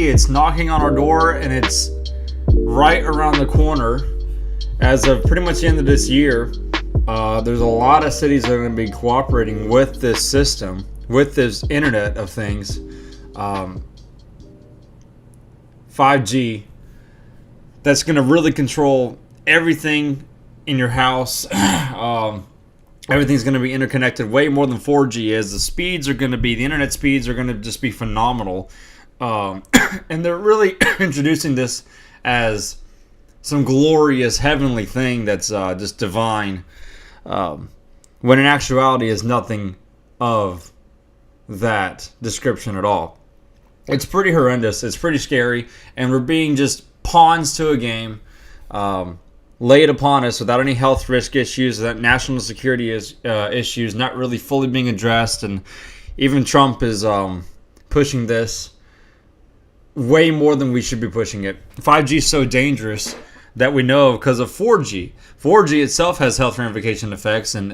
It's knocking on our door, and it's right around the corner. As of pretty much the end of this year, there's a lot of cities that are going to be cooperating with this system, with this Internet of Things, 5G, that's going to really control everything in your house. Everything's going to be interconnected way more than 4G is. The internet speeds are going to just be phenomenal. And they're really introducing this as some glorious heavenly thing that's just divine, when in actuality is nothing of that description at all. It's pretty horrendous. It's pretty scary, and we're being just pawns to a game laid upon us without any health risk issues, without national security issues not really fully being addressed, and even Trump is pushing this way more than we should be pushing it. 5G is so dangerous that we know because of 4G. 4G itself has health ramification effects and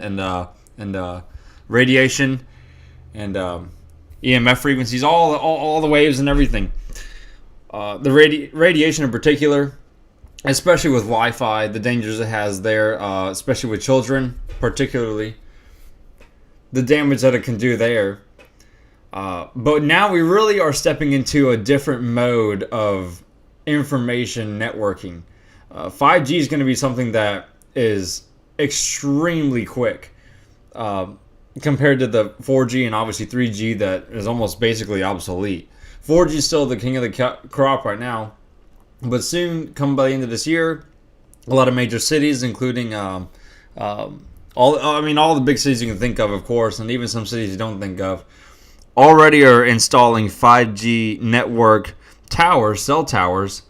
radiation and EMF frequencies, all the waves and everything. The radiation in particular, especially with Wi-Fi, the dangers it has there, especially with children, particularly the damage that it can do there. But now we really are stepping into a different mode of information networking. 5G is going to be something that is extremely quick compared to the 4G and obviously 3G that is almost basically obsolete. 4G is still the king of the crop right now, but soon, come by the end of this year, a lot of major cities, including all the big cities you can think of course, and even some cities you don't think of, already are installing 5G network towers, cell towers,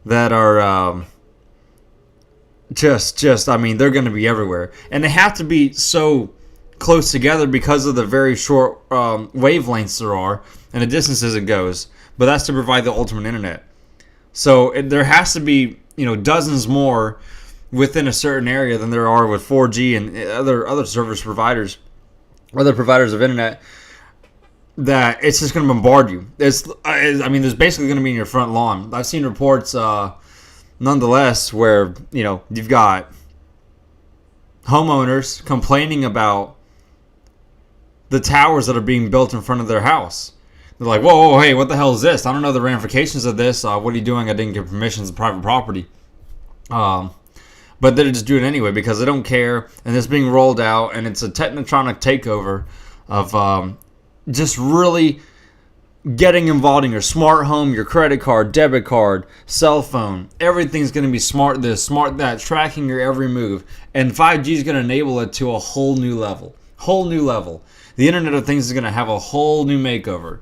that are they're going to be everywhere. And they have to be so close together because of the very short wavelengths there are and the distances it goes. But that's to provide the ultimate internet. So there has to be, dozens more within a certain area than there are with 4G and other service providers, other providers of internet, that it's just going to bombard you. There's basically going to be in your front lawn. I've seen reports, nonetheless, where, you've got homeowners complaining about the towers that are being built in front of their house. They're like, whoa, hey, what the hell is this? I don't know the ramifications of this. What are you doing? I didn't get permissions of private property. But they just do it anyway because they don't care, and it's being rolled out, and it's a technotronic takeover of just really getting involved in your smart home, your credit card, debit card, cell phone. Everything's going to be smart this, smart that, tracking your every move. And 5G is going to enable it to a whole new level. The Internet of Things is going to have a whole new makeover.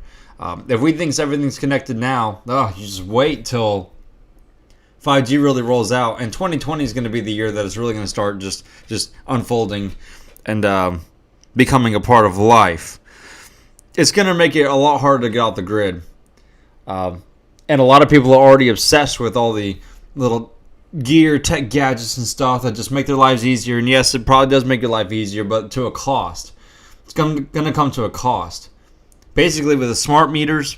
If we think everything's connected now, you just wait till 5G really rolls out. And 2020 is going to be the year that it's really going to start just unfolding and becoming a part of life. It's going to make it a lot harder to get out the grid. And a lot of people are already obsessed with all the little gear, tech gadgets and stuff that just make their lives easier. And yes, it probably does make your life easier, but to a cost. It's going to come to a cost. Basically, with the smart meters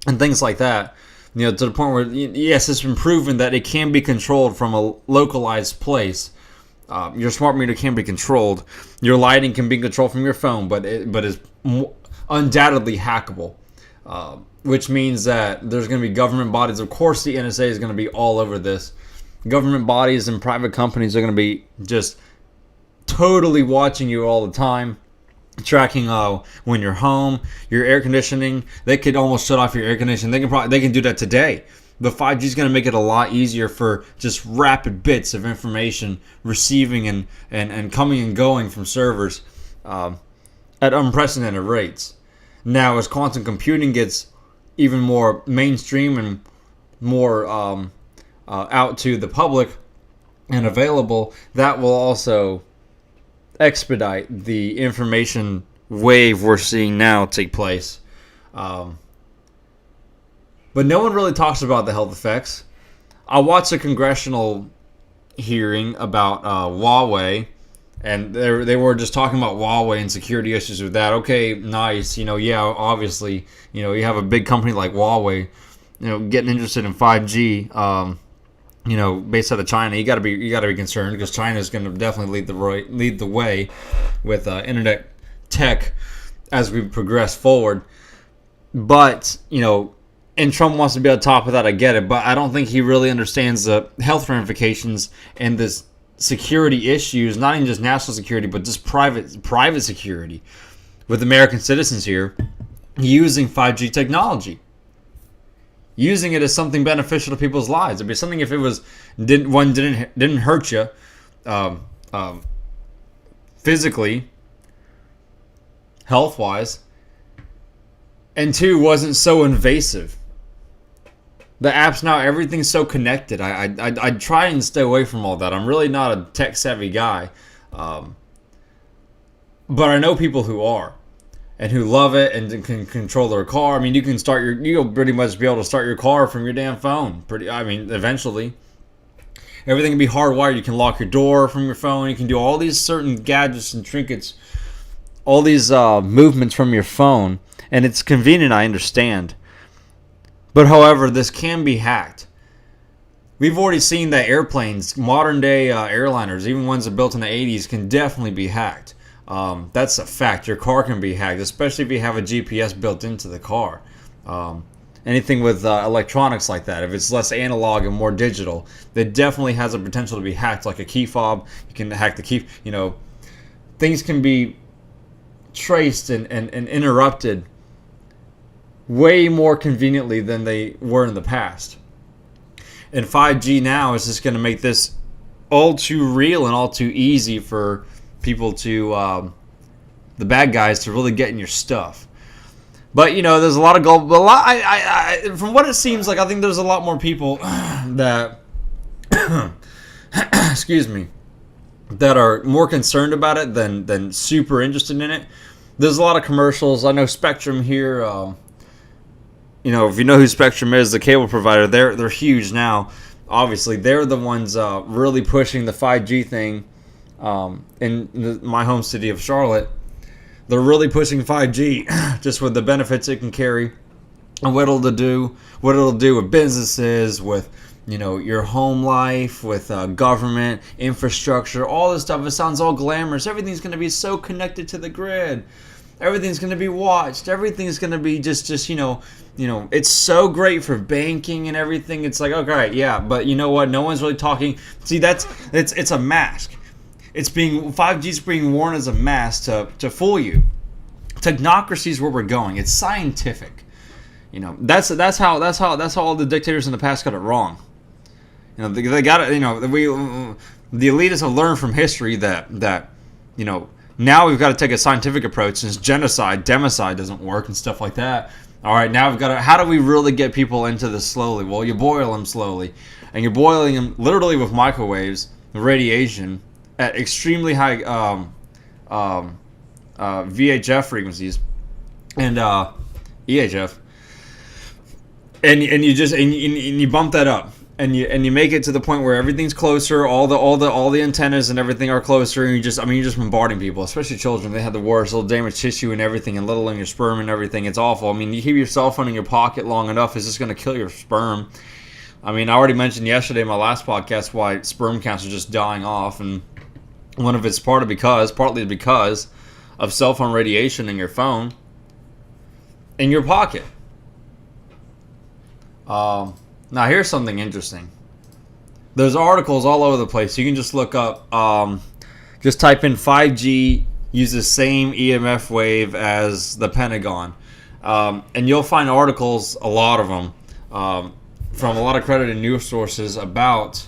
and things like that, to the point where, yes, it's been proven that it can be controlled from a localized place. Your smart meter can be controlled. Your lighting can be controlled from your phone, but it's undoubtedly hackable, which means that there's going to be government bodies. Of course, the NSA is going to be all over this, Government bodies and private companies are going to be just totally watching you all the time, tracking when you're home, your air conditioning. They could almost shut off your air conditioning. They can do that today. The 5G is going to make it a lot easier for just rapid bits of information receiving and coming and going from servers at unprecedented rates. Now, as quantum computing gets even more mainstream and more out to the public and available, that will also expedite the information wave we're seeing now take place. But no one really talks about the health effects. I watched a congressional hearing about Huawei, and they were just talking about Huawei and security issues with that. Okay, nice. Yeah, obviously, you have a big company like Huawei, getting interested in 5G. Based out of China, you got to be concerned, because China is going to definitely lead the way with internet tech as we progress forward. But and Trump wants to be on top of that. I get it, but I don't think he really understands the health ramifications and this security issues, not even just national security, but just private security with American citizens here using 5G technology, using it as something beneficial to people's lives. It'd be something if it didn't hurt you physically, health wise, and two, wasn't so invasive. The apps now, everything's so connected. I try and stay away from all that. I'm really not a tech savvy guy, but I know people who are, and who love it and can control their car. I mean, you'll pretty much be able to start your car from your damn phone. Eventually, everything can be hardwired. You can lock your door from your phone. You can do all these certain gadgets and trinkets, all these movements from your phone, and it's convenient. I understand. But however, this can be hacked. We've already seen that airplanes, modern day airliners, even ones that built in the 80s, can definitely be hacked. That's a fact. Your car can be hacked, especially if you have a GPS built into the car. Anything with electronics like that, if it's less analog and more digital, that definitely has a potential to be hacked, like a key fob. You can hack the key. Things can be traced and interrupted way more conveniently than they were in the past. And 5G now is just going to make this all too real and all too easy for people to, the bad guys, to really get in your stuff. But there's a lot of from what it seems like, I think there's a lot more people that, excuse me, that are more concerned about it than super interested in it. There's a lot of commercials. I know Spectrum here. If you know who Spectrum is, the cable provider, they're huge now. Obviously, they're the ones really pushing the 5G thing in my home city of Charlotte. They're really pushing 5G just with the benefits it can carry and what it'll do with businesses, with your home life, with government infrastructure, all this stuff. It sounds all glamorous. Everything's going to be so connected to the grid. Everything's going to be watched. Everything's going to be just it's so great for banking and everything. It's like, okay, yeah, but you know what? No one's really talking. See, it's a mask. 5G's being worn as a mask to fool you. Technocracy is where we're going. It's scientific. That's how all the dictators in the past got it wrong. They got it. The elitists have learned from history that now we've got to take a scientific approach, since democide doesn't work and stuff like that. All right, now we've got to, how do we really get people into this slowly? Well, you boil them slowly, and you're boiling them literally with microwaves, radiation, at extremely high VHF frequencies and EHF, and you bump that up. And you make it to the point where everything's closer, all the antennas and everything are closer, and you're just bombarding people, especially children. They have the worst, little damaged tissue and everything, and little in your sperm and everything. It's awful. You keep your cell phone in your pocket long enough, it's just going to kill your sperm. I already mentioned yesterday in my last podcast why sperm counts are just dying off, and one of it's partly because of cell phone radiation in your phone, in your pocket. Now here's something interesting. There's articles all over the place. You can just look up, just type in 5G uses same EMF wave as the Pentagon. And you'll find articles, a lot of them, from a lot of credited news sources about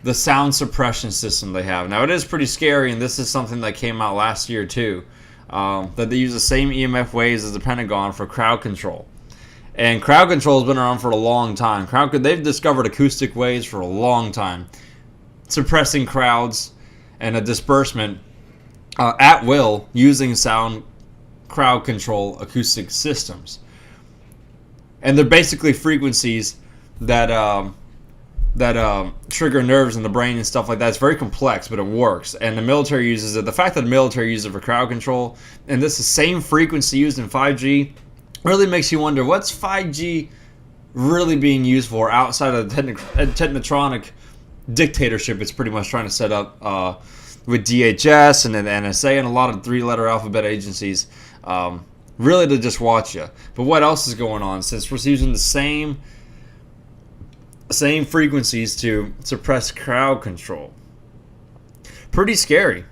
the sound suppression system they have. Now, it is pretty scary, and this is something that came out last year too, that they use the same EMF waves as the Pentagon for crowd control. And crowd control has been around for a long time. They've discovered acoustic waves for a long time, suppressing crowds and a disbursement at will using sound crowd control acoustic systems. And they're basically frequencies that trigger nerves in the brain and stuff like that. It's very complex, but it works. And the military uses it. The fact that the military uses it for crowd control, and this is the same frequency used in 5G, really makes you wonder, what's 5G really being used for outside of the technotronic dictatorship it's pretty much trying to set up with DHS and then the NSA and a lot of three-letter alphabet agencies, really to just watch you. But what else is going on, since we're using the same frequencies to suppress crowd control? Pretty scary.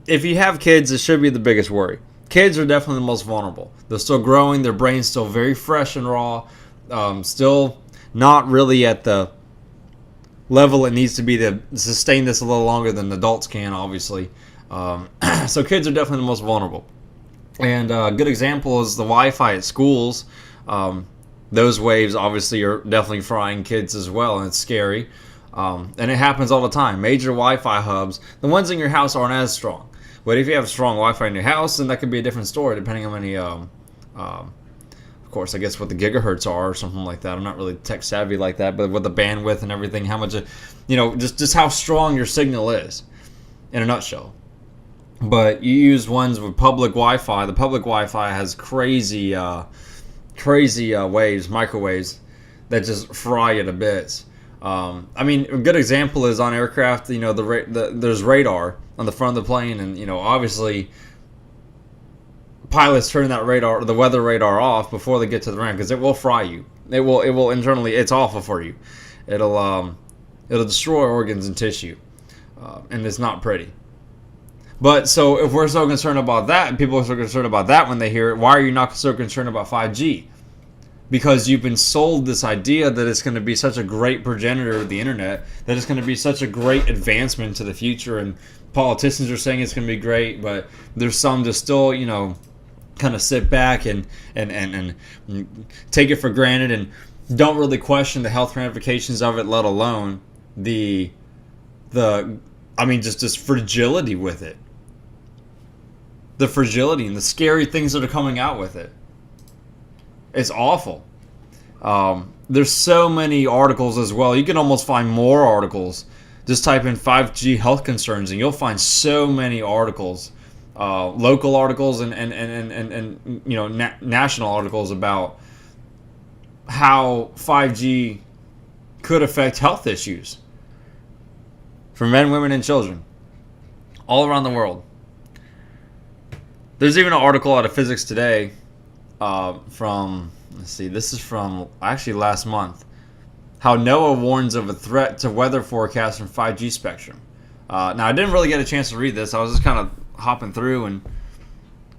If you have kids, it should be the biggest worry. Kids are definitely the most vulnerable. They're still growing. Their brain's still very fresh and raw. Still not really at the level it needs to be to sustain this a little longer than adults can, obviously. So kids are definitely the most vulnerable. And a good example is the Wi-Fi at schools. Those waves obviously are definitely frying kids as well, and it's scary. And it happens all the time. Major Wi-Fi hubs, the ones in your house aren't as strong. But if you have strong Wi-Fi in your house, then that could be a different story, depending on how many, of course, I guess what the gigahertz are or something like that. I'm not really tech savvy like that, but with the bandwidth and everything, how much, just how strong your signal is, in a nutshell. But you use ones with public Wi-Fi. The public Wi-Fi has crazy waves, microwaves, that just fry you to bits. A good example is on aircraft. There's radar on the front of the plane, and obviously pilots turn that radar, the weather radar, off before they get to the ramp, because it will fry you. It will internally. It's awful for you. It'll destroy organs and tissue, and it's not pretty. But so if we're so concerned about that, and people are so concerned about that when they hear it, why are you not so concerned about 5G? Because you've been sold this idea that it's going to be such a great progenitor of the internet, that it's going to be such a great advancement to the future, and politicians are saying it's going to be great, but there's some just still, kind of sit back and take it for granted and don't really question the health ramifications of it, let alone just fragility with it. The fragility and the scary things that are coming out with it. It's awful. There's so many articles as well. You can almost find more articles. Just type in 5G health concerns, and you'll find so many articles, local articles and national articles about how 5G could affect health issues for men, women, and children all around the world. There's even an article out of Physics Today this is from actually last month, how NOAA warns of a threat to weather forecasts from 5G spectrum. Now, I didn't really get a chance to read this. I was just kind of hopping through and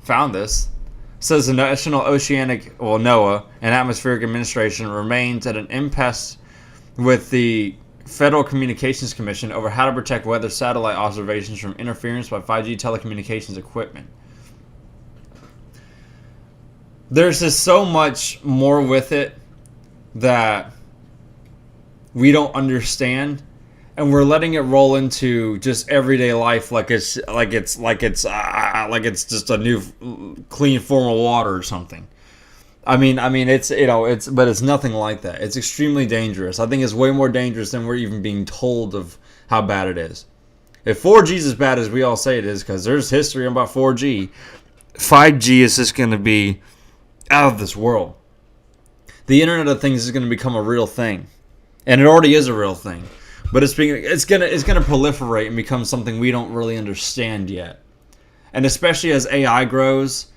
found this. It says the National Oceanic, NOAA, and Atmospheric Administration remains at an impasse with the Federal Communications Commission over how to protect weather satellite observations from interference by 5G telecommunications equipment. There's just so much more with it that we don't understand, and we're letting it roll into just everyday life like it's just a new clean form of water or something. But it's nothing like that. It's extremely dangerous. I think it's way more dangerous than we're even being told of how bad it is. If 4G is as bad as we all say it is, because there's history about 4G, 5G is just going to be out of this world. The Internet of Things is going to become a real thing, and it already is a real thing. But it's going to proliferate and become something we don't really understand yet. And especially as AI grows,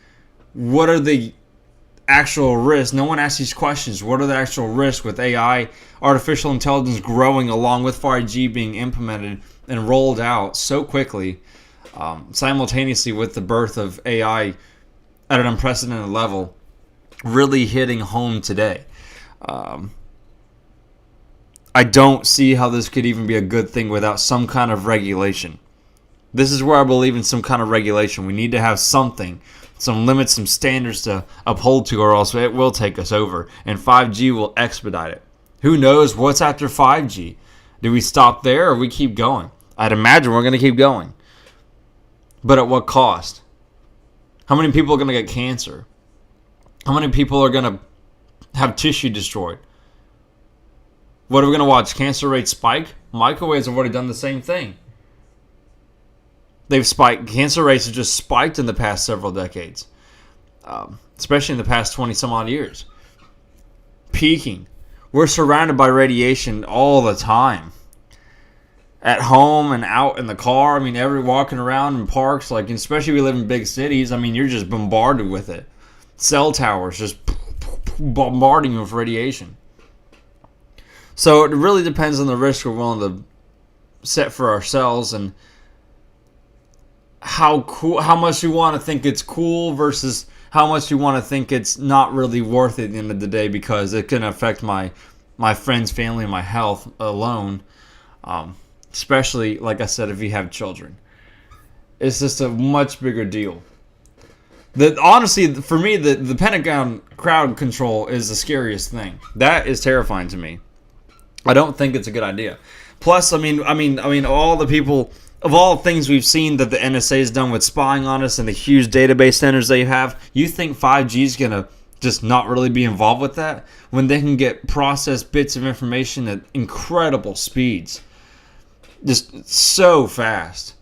what are the actual risks. No one asks these questions. What are the actual risks with AI, artificial intelligence growing along with 5G being implemented and rolled out so quickly, simultaneously with the birth of AI at an unprecedented level, really hitting home today. I don't see how this could even be a good thing without some kind of regulation. This is where I believe in some kind of regulation. We need to have something, some limits, some standards to uphold to, or else it will take us over. And 5G will expedite it. Who knows what's after 5G? Do we stop there or we keep going? I'd imagine we're going to keep going. But at what cost? How many people are going to get cancer? How many people are going to have tissue destroyed? What are we going to watch? Cancer rates spike? Microwaves have already done the same thing. They've spiked. Cancer rates have just spiked in the past several decades, especially in the past 20 some odd years. Peaking. We're surrounded by radiation all the time. At home and out in the car. I mean, walking around in parks, like especially if we live in big cities. I mean, you're just bombarded with it. Cell towers just bombarding you with radiation. So it really depends on the risk we're willing to set for ourselves and how much you want to think it's cool versus how much you want to think it's not really worth it at the end of the day, because it can affect my friends, family, and my health alone. Especially, like I said, if you have children. It's just a much bigger deal. Honestly, for me, the Pentagon crowd control is the scariest thing. That is terrifying to me. I don't think it's a good idea. Plus, I mean, all the people, of all the things we've seen that the NSA has done with spying on us and the huge database centers they have, you think 5G is going to just not really be involved with that when they can get processed bits of information at incredible speeds, just so fast.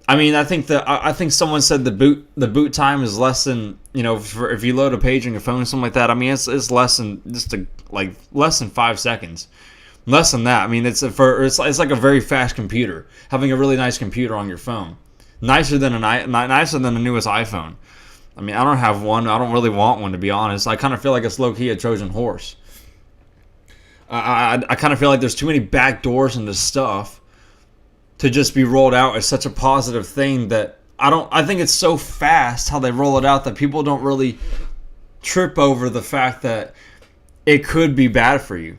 I mean, I think someone said the boot time is less than, if you load a page on your phone or something like that. I mean, it's less than less than 5 seconds, less than that. I mean, it's like a very fast computer. Having a really nice computer on your phone, nicer than the newest iPhone. I mean, I don't have one. I don't really want one, to be honest. I kind of feel like it's low key a Trojan horse. I kind of feel like there's too many back doors into stuff to just be rolled out as such a positive thing that I think it's so fast how they roll it out that people don't really trip over the fact that it could be bad for you.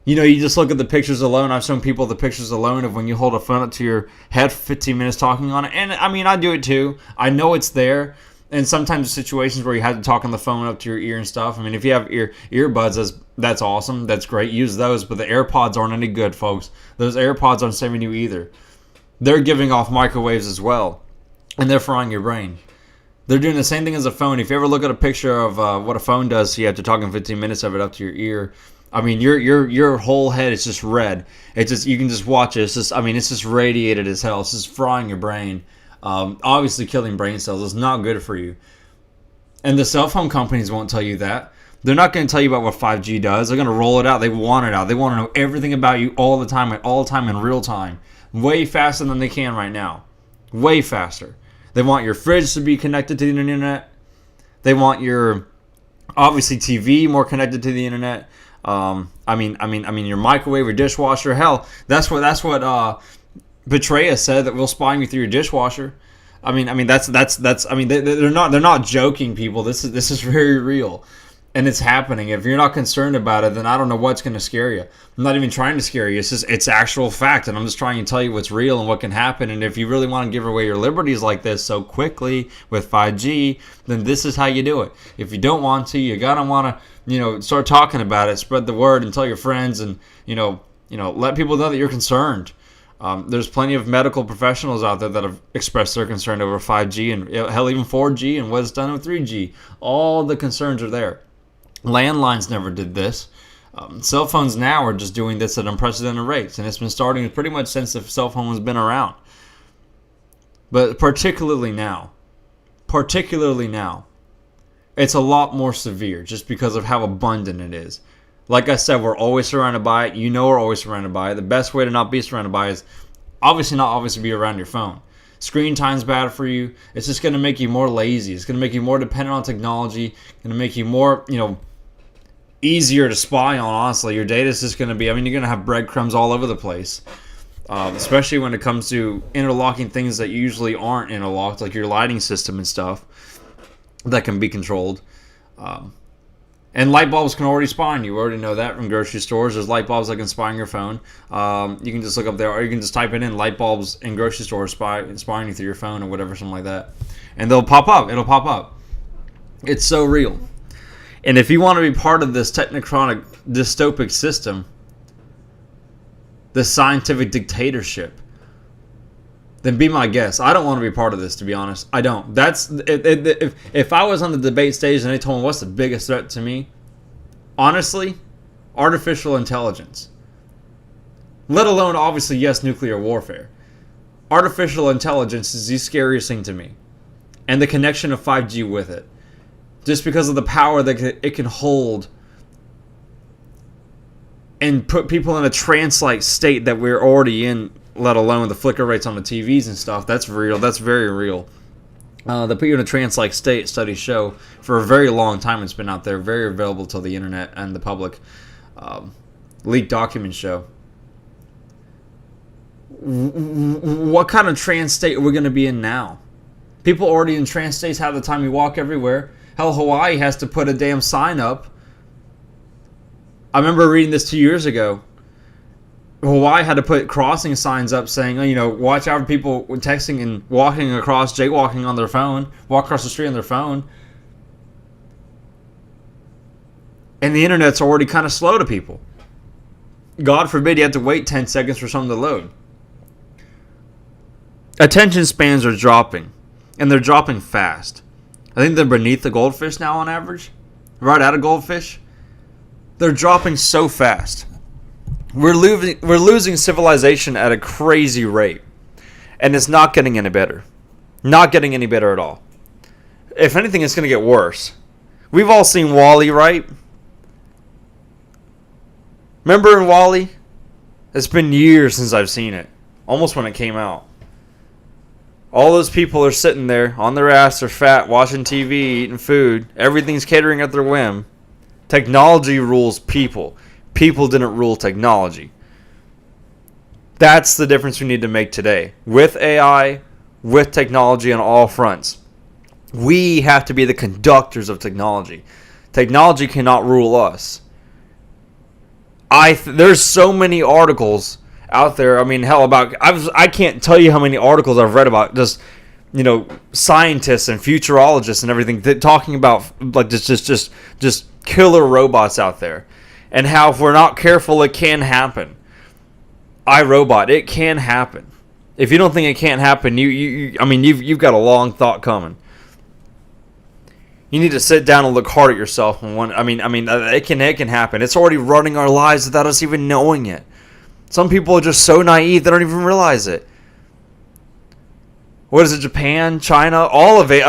You just look at the pictures alone. I've shown people the pictures alone of when you hold a phone up to your head for 15 minutes talking on it. And I mean, I do it too. I know it's there. And sometimes situations where you have to talk on the phone up to your ear and stuff. I mean, if you have earbuds, that's awesome. That's great. Use those. But the AirPods aren't any good, folks. Those AirPods aren't saving you either. They're giving off microwaves as well. And they're frying your brain. They're doing the same thing as a phone. If you ever look at a picture of what a phone does, so you have to talk in 15 minutes of it up to your ear. I mean, your whole head is just red. It's just, you can just watch it. It's just radiated as hell. It's just frying your brain. Obviously killing brain cells is not good for you. And the cell phone companies won't tell you that. They're not going to tell you about what 5G does. They're going to roll it out. They want it out. They want to know everything about you all the time, in real time. Way faster than they can right now. Way faster. They want your fridge to be connected to the internet. They want your, obviously, TV more connected to the internet. Your microwave or dishwasher. Hell, that's what Betraya said, that we'll spy you through your dishwasher. They're not joking, people. This is very real, and it's happening. If you're not concerned about it, then I don't know what's going to scare you. I'm not even trying to scare you. It's actual fact, and I'm just trying to tell you what's real and what can happen. And if you really want to give away your liberties like this so quickly with 5G, then this is how you do it. If you don't want to, you gotta want to, start talking about it, spread the word, and tell your friends, and let people know that you're concerned. There's plenty of medical professionals out there that have expressed their concern over 5G and hell, even 4G and what it's done with 3G. All the concerns are there. Landlines never did this. Cell phones now are just doing this at unprecedented rates, and it's been starting pretty much since the cell phone has been around. But particularly now, it's a lot more severe just because of how abundant it is. Like I said, we're always surrounded by it. We're always surrounded by it. The best way to not be surrounded by it is obviously not be around your phone. Screen time's bad for you. It's just going to make you more lazy. It's going to make you more dependent on technology. Going to make you more, easier to spy on, honestly. Your data is just going to be, you're going to have breadcrumbs all over the place. Especially when it comes to interlocking things that usually aren't interlocked, like your lighting system and stuff that can be controlled. And light bulbs can already spy on you. We already know that from grocery stores. There's light bulbs that can spy on your phone. You can just look up there, or you can just type it in, light bulbs in grocery stores spying you through your phone or whatever, something like that. And they'll pop up. It'll pop up. It's so real. And if you want to be part of this technocratic dystopic system, this scientific dictatorship, then be my guest. I don't want to be part of this, to be honest. I don't. If I was on the debate stage and they told me what's the biggest threat to me, honestly, artificial intelligence. Let alone, obviously, yes, nuclear warfare. Artificial intelligence is the scariest thing to me. And the connection of 5G with it. Just because of the power that it can hold and put people in a trance-like state that we're already in, let alone the flicker rates on the TVs and stuff. That's real. That's very real. They put you in a trance-like state, studies show. For a very long time it's been out there, very available to the internet and the public. Leaked documents show. What kind of trance state are we going to be in now? People already in trance states half the time. You walk everywhere. Hell, Hawaii has to put a damn sign up. I remember reading this 2 years ago. Hawaii had to put crossing signs up saying, watch out for people texting and walking across, jaywalking on their phone, walk across the street on their phone. And the internet's already kind of slow to people. God forbid you have to wait 10 seconds for something to load. Attention spans are dropping, and they're dropping fast. I think they're beneath the goldfish now on average. Right out of goldfish. They're dropping so fast. We're losing civilization at a crazy rate. And it's not getting any better. Not getting any better at all. If anything, it's going to get worse. We've all seen WALL-E, right? Remember in WALL-E? It's been years since I've seen it. Almost when it came out. All those people are sitting there on their ass, they're fat, watching TV, eating food. Everything's catering at their whim. Technology rules people. People didn't rule technology. That's the difference we need to make today. With AI, with technology on all fronts. We have to be the conductors of technology. Technology cannot rule us. There's so many articles out there. I can't tell you how many articles I've read about just scientists and futurologists and everything talking about like just killer robots out there, and how if we're not careful it can happen. iRobot, it can happen. If you don't think it can't happen, you've got a long thought coming. You need to sit down and look hard at yourself. It can happen. It's already running our lives without us even knowing it. Some people are just so naive they don't even realize it. What is it? Japan, China, all of it.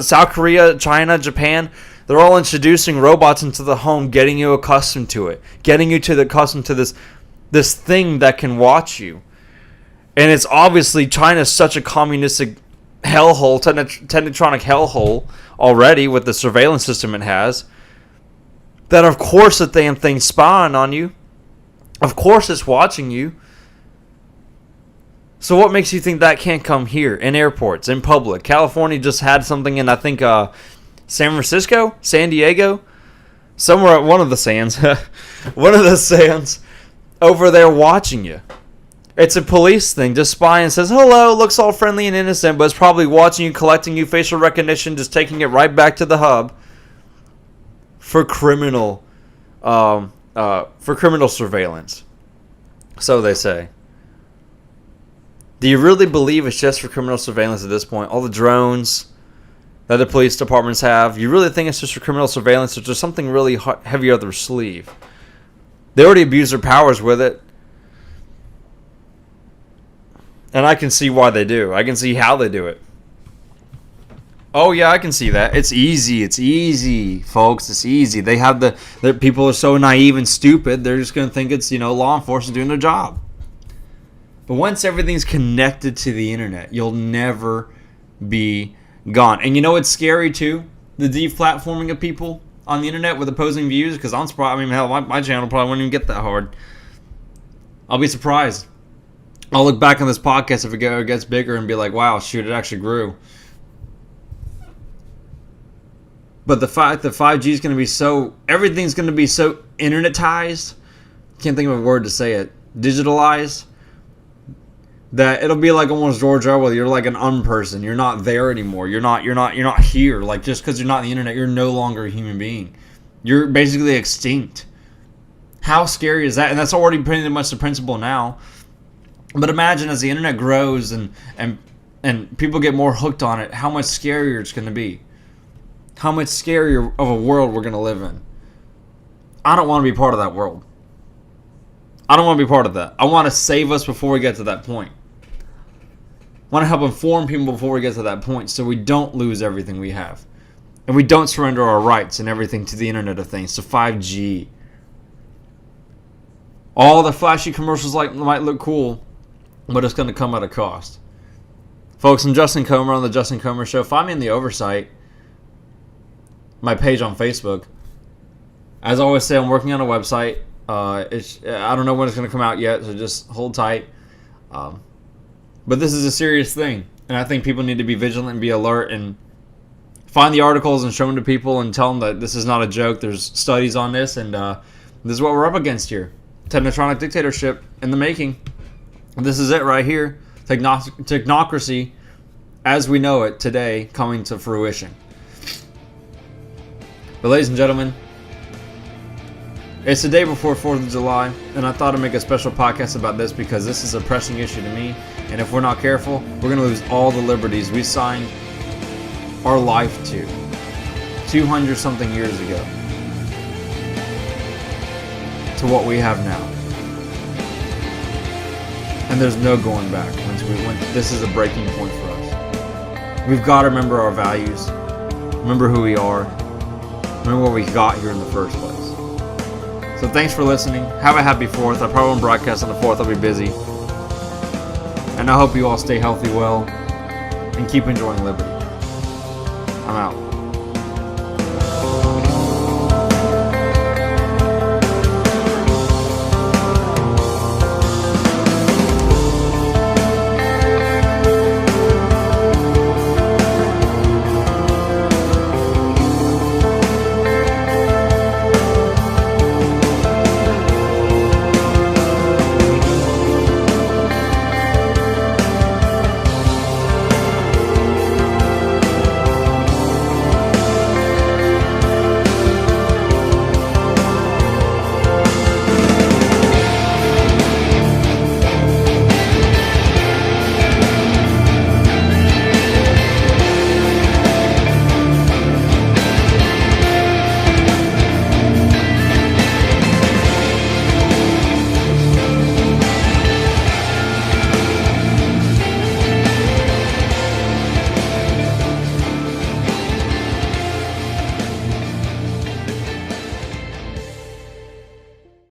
South Korea, China, Japan. They're all introducing robots into the home, getting you accustomed to it, getting you accustomed to this thing that can watch you. And it's obviously China's such a communistic hellhole, technotronic hellhole already with the surveillance system it has, that of course the damn thing's spying on you. Of course it's watching you. So what makes you think that can't come here, in airports, in public? California just had something in, I think, San Francisco? San Diego? Somewhere at one of the sands. One of the sands over there watching you. It's a police thing. Just spying and says, hello, looks all friendly and innocent, but it's probably watching you, collecting you, facial recognition, just taking it right back to the hub for criminal surveillance. So they say. Do you really believe it's just for criminal surveillance at this point? All the drones that the police departments have, you really think it's just for criminal surveillance, or there's something really heavy up their sleeve? They already abuse their powers with it. And I can see why they do. I can see how they do it. Oh yeah, I can see that. It's easy, folks. It's easy. They have the people are so naive and stupid. They're just gonna think it's law enforcement doing their job. But once everything's connected to the internet, you'll never be gone. And you know what's scary too? The deplatforming of people on the internet with opposing views. Because I'm surprised. I mean, hell, my channel probably wouldn't even get that hard. I'll be surprised. I'll look back on this podcast if it gets bigger and be like, wow, shoot, it actually grew. But the fact that 5G is going to be everything's going to be so internetized, can't think of a word to say it, digitalized, that it'll be like almost George Orwell. You're like an unperson. You're not there anymore. You're not here. Like, just because you're not on the internet, you're no longer a human being. You're basically extinct. How scary is that? And that's already pretty much the principle now. But imagine as the internet grows and people get more hooked on it, how much scarier it's going to be. How much scarier of a world we're going to live in. I don't want to be part of that world. I don't want to be part of that. I want to save us before we get to that point. I want to help inform people before we get to that point so we don't lose everything we have. And we don't surrender our rights and everything to the Internet of Things, to 5G. All the flashy commercials might look cool, but it's going to come at a cost. Folks, I'm Justin Comer on the Justin Comer Show. Find me in the Oversight, my page on Facebook. As I always say, I'm working on a website. I don't know when it's going to come out yet, so just hold tight. But this is a serious thing, and I think people need to be vigilant and be alert and find the articles and show them to people and tell them that this is not a joke. There's studies on this, and this is what we're up against here. Technocratic dictatorship in the making. This is it right here. Technocracy, as we know it today, coming to fruition. But ladies and gentlemen, it's the day before 4th of July, and I thought I'd make a special podcast about this because this is a pressing issue to me, and if we're not careful, we're going to lose all the liberties we signed our life to 200-something years ago to what we have now. And there's no going back. This is a breaking point for us. We've got to remember our values, remember who we are, remember what we got here in the first place. So thanks for listening. Have a happy 4th. I probably won't broadcast on the 4th. I'll be busy. And I hope you all stay healthy, well, and keep enjoying liberty. I'm out.